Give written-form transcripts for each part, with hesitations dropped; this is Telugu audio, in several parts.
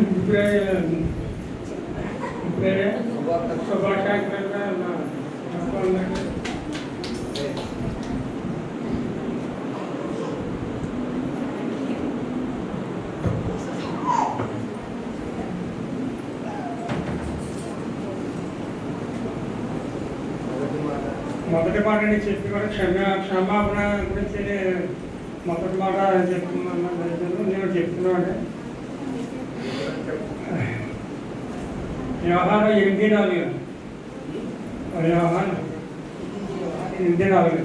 ఇప్పుడే శుభాకాంక్షలు మొదటి మాట నేను చెప్పి కూడా క్షమాపణ గురించి మొదటి మాట చెప్తున్నాను. నేను చెప్తున్నాను యోహాను 8:4 యోహాను 8:4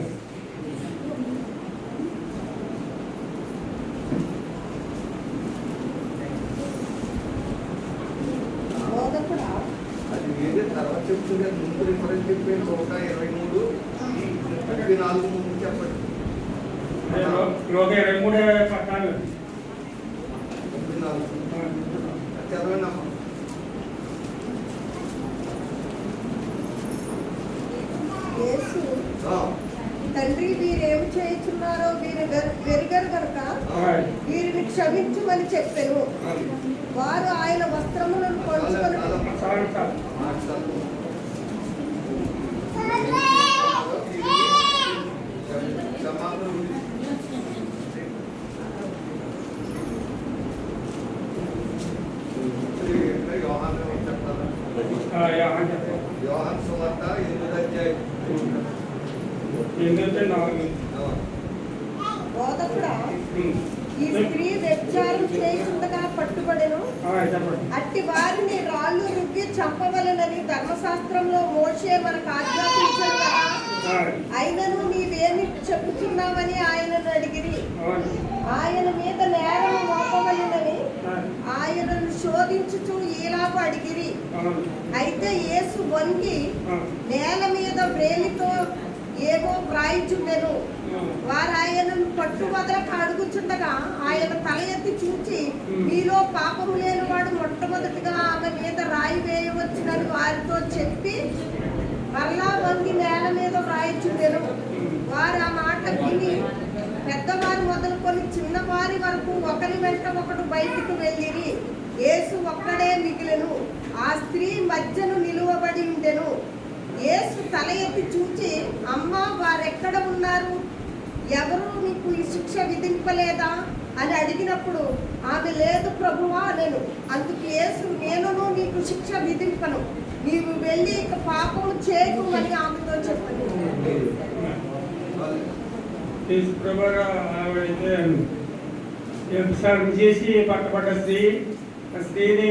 తర్వాత చెప్తుంటే ముందు రిఫరెన్స్ చెప్పే 123:4 ముందు చెప్పండి. 23 పట్టాలు చదవండి అమ్మ. తండ్రి వీరేమి చేయుచున్నారో వీరు వెరిగరు కనుక వీరిని క్షమించమని చెప్పాను. వారు ఆయన వస్త్రములను పంచుకొని యోహాను సువార్త 8:4 బోధకుడా ఈ స్త్రీ వ్యభిచారం చేయుచుండగా పట్టుబడెను. అట్టి వారిని రాళ్ళు రుగ్గి చంపవలెనని ధర్మశాస్త్రంలో మోషే మనకు ఆజ్ఞాపించాడు కదా. అయినను నీవేమి చెప్పుచున్నావని ఆయనను అడిగిరి. ఆయన మీద నేరం మోపవలెనని ఆయనను శోధించుచు ఈలాగు అడిగిరి. అయితే యేసు వంగి నేల మీద వ్రేలితో ఏమో వ్రాయిచుండెను. వారు ఆయనను పట్టువదలక అడుగుచుండగా ఆయన తల ఎత్తి చూచి మీలో పాపము లేనివాడు మొట్టమొదటిగా ఆమె మీద రాయి వేయవచ్చునని వారితో చెప్పి మరలా వంగి నేల మీద వ్రాయిచుండెను. వారు ఆ మాట విని పెద్దవారు మొదలుకొని చిన్నవారి వరకు ఒకరి వెంట ఒకడు బయటికి వెళ్ళిరి. యేసు ఒక్కడే మిగిలెను. ఆ స్త్రీ మధ్యను నిలువబడి ఉండెను. యేసు తల ఎత్తి చూచి అమ్మ వారెక్కడ ఉన్నారు, ఎవరు నీకు ఈ శిక్ష విధింపలేదా అని అడిగినప్పుడు ఆమె లేదు ప్రభువా నేను. అందుకు యేసు నేనును నీకు శిక్ష విధింపను, నీవు వెళ్ళి ఇక పాపము చేయకు అని ఆమెతో చెప్పను. చేసి పట్టబడ్డ స్త్రీని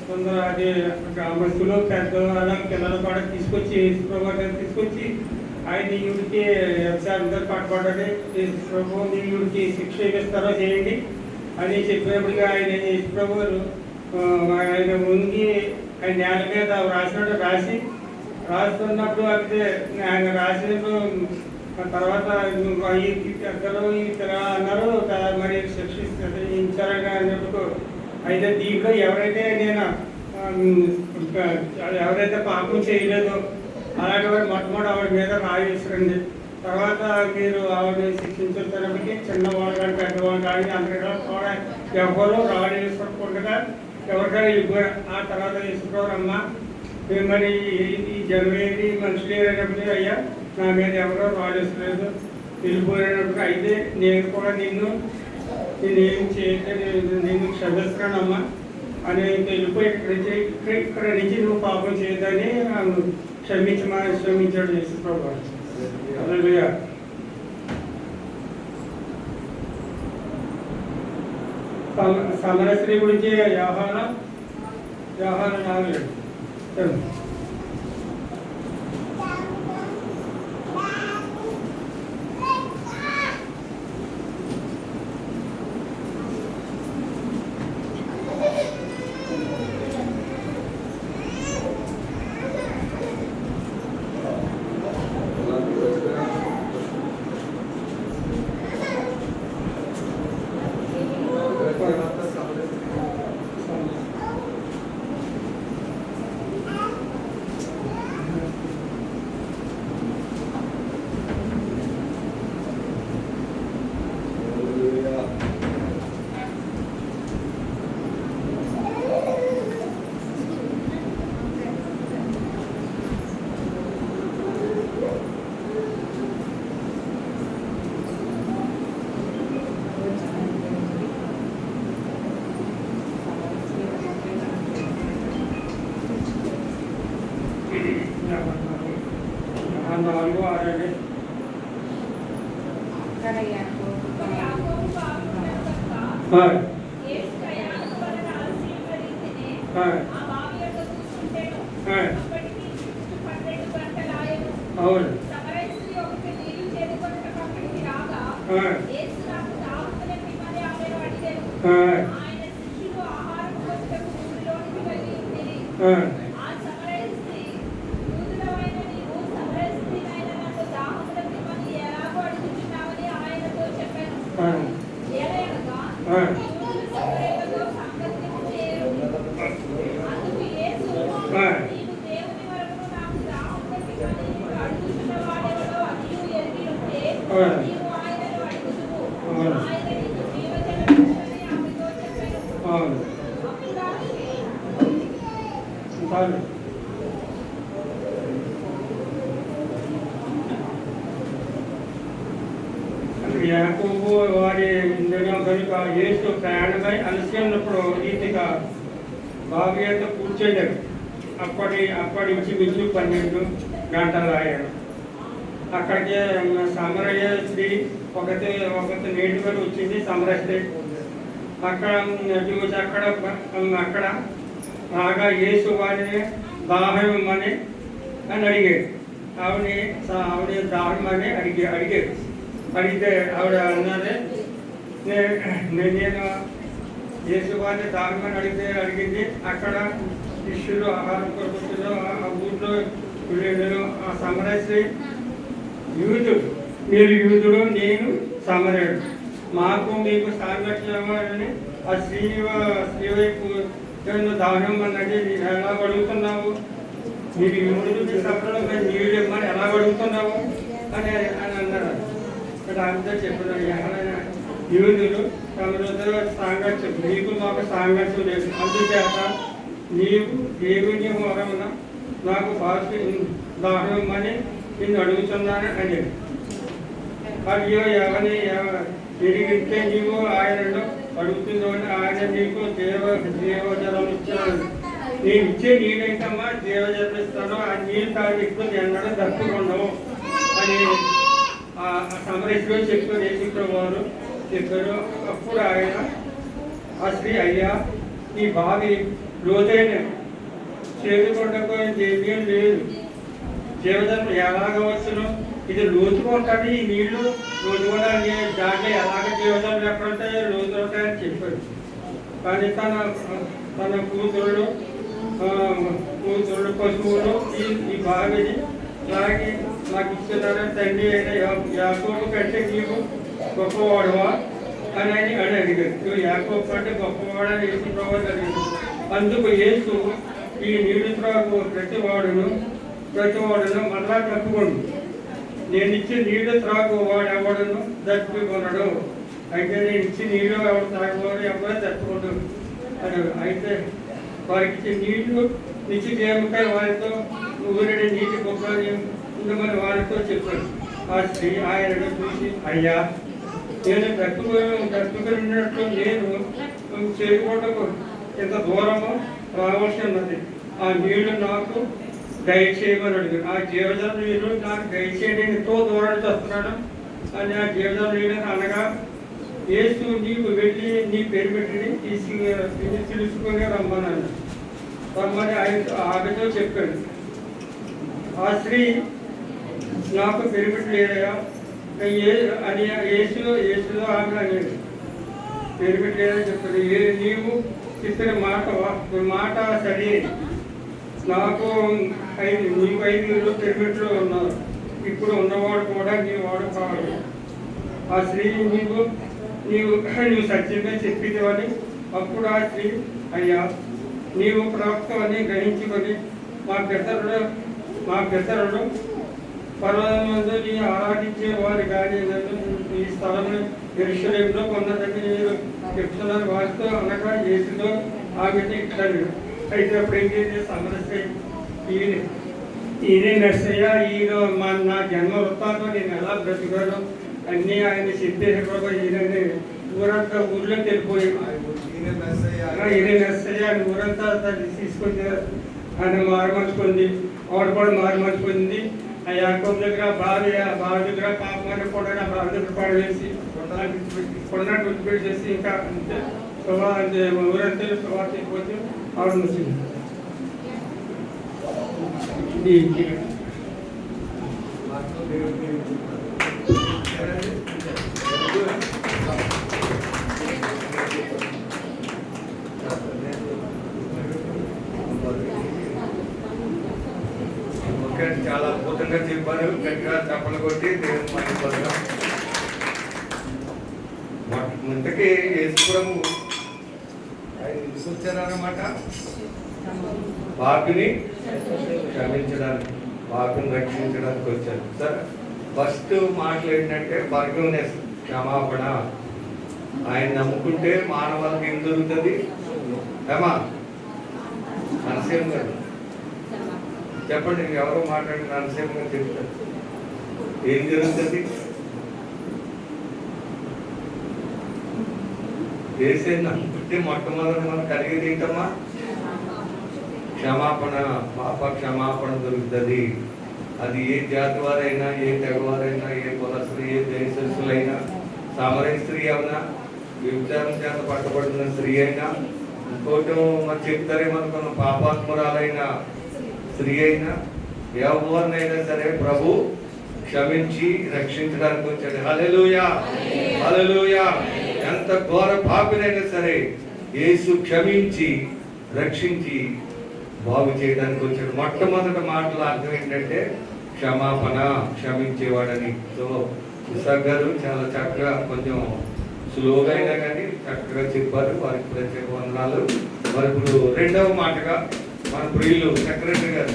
కొందరు అది గ్రామస్తులు పెద్దవాళ్ళ పిల్లలు కూడా తీసుకొచ్చి తీసుకొచ్చి ఆయన ఈవిడికి వ్యవసాయంతో పట్టబడ్డది. ప్రభు ఈవిడికి శిక్ష ఇస్తారో చేయండి అని చెప్పినప్పటికీ ఆయన ప్రభు ఆయన వంగి ఆయన నేల మీద రాస్తున్నప్పుడు అయితే ఆయన రాసినప్పుడు తర్వాత ఈ పెద్దలు ఈ పిల్లలు అన్నారు మరి శిక్షించారని అన్నప్పుడు అయితే దీంట్లో ఎవరైతే పాపం చేయలేదో అలాగే మొట్టమొదటి ఆవిడ మీద రాయి వేసారండి. తర్వాత మీరు ఆవిడని శిక్షించేటప్పటికి చిన్నవాళ్ళు కానీ పెద్దవాళ్ళు కానీ అందరికీ కూడా ఎవరు రాడు వేసుకోకుండా ఎవరికైనా ఇవ్వరు. ఆ తర్వాత వేసుకోరమ్మ మరి ఈ జనవరి మనుషులు అయినప్పుడు అయ్యా నా మీద ఎవరో రాడు వేసుకోలేదు వెళ్ళిపోయినప్పుడు అయితే నేను కూడా నేనేం చేయట్లేదు నేను క్షమిస్తున్నానమ్మా అని వెళ్ళిపోయి ఇక్కడ నుంచి నువ్వు పాపం చేయదని క్షమించాడు యేసు ప్రభువు. హల్లెలూయా. సమర స్త్రీ గురించి యోహాను 4:7. 4, 6 అండి. అవును. యాకోబు వారి కనుక యేసు ప్రయాణమై అలసి ఉన్నప్పుడు రీతిగా బావియంత కూర్చోండారు. అప్పటి ఇంచుమించు 12 గంటలు అయ్యాడు. అక్కడికి సమరయ స్త్రీ ఒకటి నేటి వరకు వచ్చింది. సమరయ స్త్రీ అక్కడ చూసి అక్కడ బాగా యేసు వారిని దాహం ఇమ్మని అడిగాడు. ఆవిడ దాహం అని అడిగాడు. అడిగితే ఆవిడ అన్నది, నేను యేసు వారిని దాహం అని అడిగింది. అక్కడ శిష్యులు ఆహారం కొరకు ఆ ఊళ్ళో ఆ సమరయ స్త్రీ, యూదుడు, మీరు యూదుడు, నేను సమరయుడు, మాకు మీకు సాంగత్యమని ఆ స్త్రీ వైపు దానం అన్నది ఎలా అడుగుతున్నావు? మీరు యూదుడు, మీ సభలో నీళ్ళు ఇమ్మని ఎలా అడుగుతున్నావు అని అన్నారు. అంతా చెప్పినాడు, ఎవరైనా యూదులు తమలో సాంగత్యం, నీకు మాకు సాంగత్యం లేదు, అందుచేత నీవు దేవుని వరమున నాకు భాష దాహం ఇమ్మని నిన్ను అడుగుతున్నాను అని. అయ్యో ఎవరిని తిరిగితే నీవు ఆయనను అడుగుతుందో ఆయన నీకు దేవజలం ఇచ్చాను. నేను ఇచ్చే నీళ్ళైతమ్మా దేవజలం ఇస్తాను, ఆ నీళ్ళు తాగిస్తూ ఎన్నడూ దక్కుకున్నావు అని ఆ సమరేశ్లో చెప్పారు. యేసుప్రభు వారు చెప్పారు. అప్పుడు ఆయన ఆ స్త్రీ, అయ్యా ఈ బావి లోతైన చేదుకొండకు ఏమీ లేదు, జీవజలం ఎలాగ వచ్చును? ఇది లోతుగా ఉంటుంది, ఈ నీళ్లు లోతుగా దాంట్లో ఎలాగ జీవజలం ఎక్కడుంటే లోతు ఉంటాయని చెప్పాడు. కానీ తన కూతురు పశువులు ఈ బావిని లాగి నాకు ఇస్తున్నారని తండ్రి అయిన యాకోబు కంటే నీవు గొప్పవాడువా అని అడిగాడు. యాకోబు అంటే గొప్పవాడని యేసు ప్రభు అడిగాడు. అందుకు యేసు, ఈ నీళ్లు త్రాగు ప్రతివాడును మళ్ళా తప్పుకోండు, నేను ఇచ్చి నీళ్లు త్రాగు వాడు ఎవడును దప్పుకొనడు. అయితే నేను ఇచ్చి నీళ్లు ఎవరు తాగువాడు ఎవరు తప్పుకోడు అని. అయితే వారికి ఇచ్చే నీళ్లు నిత్య జీవకై వారితో ఊరిడి నీటి గొప్పని ఉండమని వారితో చెప్పాడు. ఆ స్త్రీ ఆయనను చూసి, అయ్యా నేను తప్పుకున్నట్లు నేను చేరుకోవటకు ఎంత దూరమో రావాల్సి ఉన్నది, ఆ నీళ్లు నాకు దయచేయమని అడిగాడు. ఆ జీవజల నీళ్ళు నాకు దయచేయండి, ఎంతో దూరానికి వస్తున్నాడు అని ఆ జీవజల నీళ్ళు అనగా, యేసు నీవు వెళ్ళి నీ పేరు పెట్టి తెలుసుకొని రమ్మని ఆమెతో చెప్పాడు. ఆ స్త్రీ, నాకు పెరిమిటి లేదయా అని యేసులో ఆమె అనేది పెరిమిటి లేదని చెప్పాడు. నీవు చెప్పిన మాట సరే, నాకు నీకు 5 పెరిమిట్లు ఉన్నారు, ఇప్పుడు ఉన్నవాడు కూడా నీ వాడు కావాలి. ఆ స్త్రీ, నీవు సత్యంగా చెప్పినవని. అప్పుడు ఆ స్త్రీ, అయ్యా నీవు ప్రవక్త అని గ్రహించుకొని మా పితరుడు పర్వతమందు నీ ఆరాధించే వారి కానీ ఈ స్థలంలో యెరూషలేములో కొందరికి మీరు చెప్తున్నారు. వారితో అనగా యేసుతో ఆమెను ఇట్టాడు. అయితే అప్పుడు ఏం చేసి సమరస్య, ఈయనే మెస్సయ్య, ఈయన నా జన్మ వృత్తాంతం నేను ఎలా బ్రతికాను అన్నీ ఆయన చెప్పేసి కూడా ఈయన ఊరంతా ఊర్లో వెళ్ళిపోయి ఈయన మెస్సయ్య అని ఊరంతా తీసుకొని ఆయన మారుమర్చుకుంది. ఆవిడ కూడా మారుమర్చుకుంది. ఆ యాకోబు దగ్గర భార్య బావి దగ్గర పాపమని కూడా బావి దగ్గర పడవేసి కొండ విడిచిపెట్టేసి ఇంకా అంతే ఊరంతా సువార్త అయిపోతే ఆవిడ వచ్చింది. ఓకే, చాలా అద్భుతంగా చెప్పారు. గట్టిగా చప్పలు కొట్టి దేవుని మహిమపడదాం. ఇంతకీ యేసుప్రభు ఆయన ఎందుకు వచ్చారన్నమాట? పాపిని క్షమించడానికి, పాపిని రక్షించడానికి వచ్చారు. సరే, ఫస్ట్ మాటలు ఏంటంటే ఫర్గివ్నెస్, క్షమాపణ. ఆయన నమ్ముకుంటే మానవాళికి ఏం దొరుకుతుంది? ఏమా నరసింహ గారు చెప్పండి, ఎవరో మాట్లాడి నరసింహ గారు చెప్తారు ఏం జరుగుతుంది? వేసే నమ్ముకుంటే మొట్టమొదటి మనం కలిగేది ఏంటమ్మా? క్షమాపణ, పాప క్షమాపణ దొరుకుతుంది. అది ఏ జాతి వారైనా, ఏ తెగవారైనా, ఏ కులస్త్రీ, ఏ దేశస్తులైనా, సామరయ స్త్రీ అయినా, వ్యభిచారం చేత పట్టబడిన స్త్రీ అయినా, ఇంకోటి మరి చెప్తారేమనుకున్న పాపాత్మురాలైన స్త్రీ అయినా, ఎవరినైనా సరే ప్రభు క్షమించి రక్షించడానికి వచ్చాడు. హల్లెలూయా, హల్లెలూయా. ఎంత ఘోర పాపినైనా సరే యేసు క్షమించి రక్షించి బాగు చేయడానికి వచ్చాడు. మొట్టమొదటి మాటల అర్థం ఏంటంటే క్షమాపణ, క్షమించేవాడని. సో ఇసాక్ గారు చాలా చక్కగా, కొంచెం స్లోగా అయినా కానీ చక్కగా చెప్పారు. వారికి ప్రత్యేక వందనాలు. మరి ఇప్పుడు రెండవ మాటగా మన ప్రియులు సెక్రటరీ గారు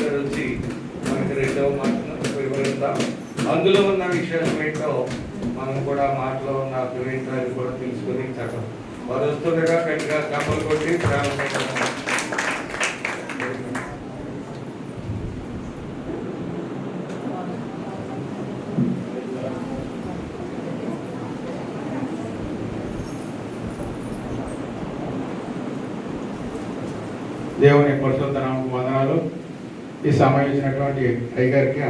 గారు వచ్చి మనకి రెండవ మాటను వివరిద్దాం. అందులో ఉన్న విషయాలు ఏంటో మనం కూడా మాటలో ఉన్న అర్థమేంటో కూడా తెలుసుకొని చక్కగా వారు వస్తుండగా గట్టిగా చప్పలు కొట్టి ప్రారంభించారు. దేవుని పరిశుద్ధ నామముకు వందనాలు. ఈ సమయం ఇచ్చినటువంటి అయ్యగారికి